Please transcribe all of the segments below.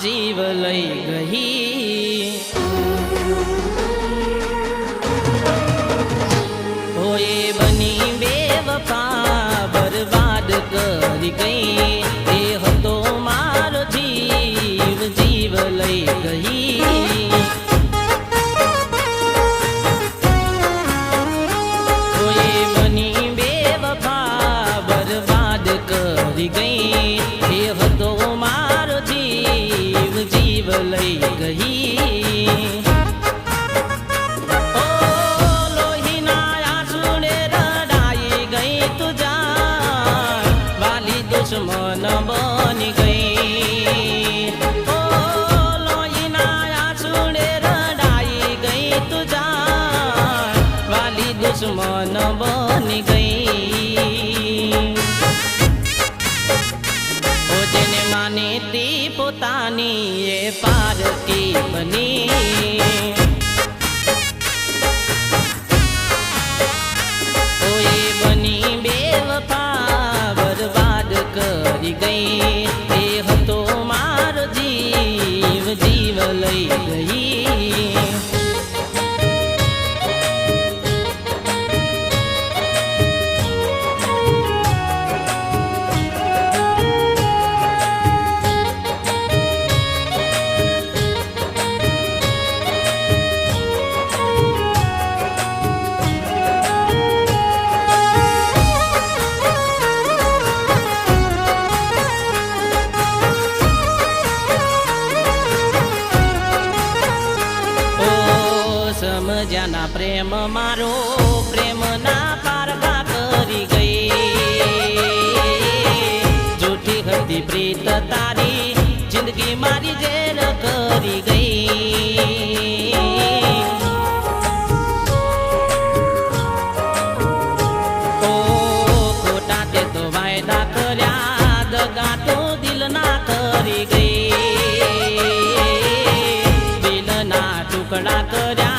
जीव लई गई। होए बनी बेवफा बर्बाद करी गई। ए हतो मारो जीव जीव लई गई। होए बनी बेवफा बर्बाद करी गई। ए हतो मारो जीव जीव लई गई। दुश्मन बनी गई। ओ लोईना आँसुले रडाई गई तुझा वाली दुश्मन बनी गई। ओ जेने मानी ती पोतानी ए पारकी बनी। ओए बनी बेवफा करी गई। ए हतो मारो जीव जीव लई गई। समझाना प्रेम मारो प्रेम ना पारखा करी गई। झूठी हती प्रीत तारी जिंदगी मारी जेल करी गई। ओ खोटा ते तो वायदा कर्या दगा तो दिल ना करी गई। दिल ना टुकड़ा कर्या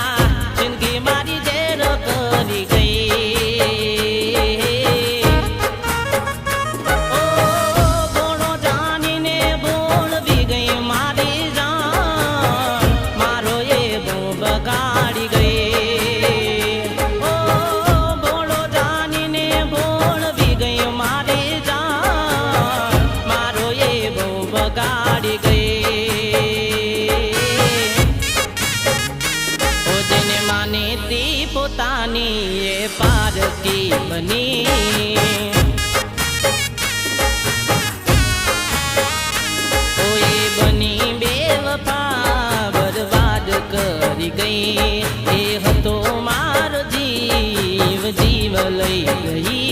पोतानी ए पारकी बनी। ओए बनी बेवफा बर्बाद करी गई। ए हतो मारो जीव जीव लई गई।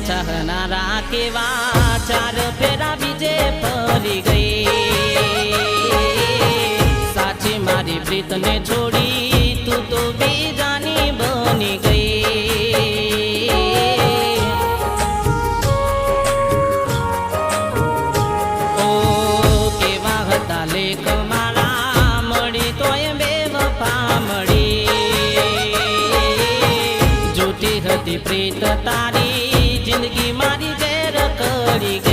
चाहनारा केवा चार फेरा बीजे परी गई। साची मारी प्रीत ने छोड़ी तू तो बेजानी बनी गई। ओ केवा हता लेख मारा मળી तोय बेवफा मળી। झूठी हती प्रीत तारी जिंदगी मारी जेर करी गई।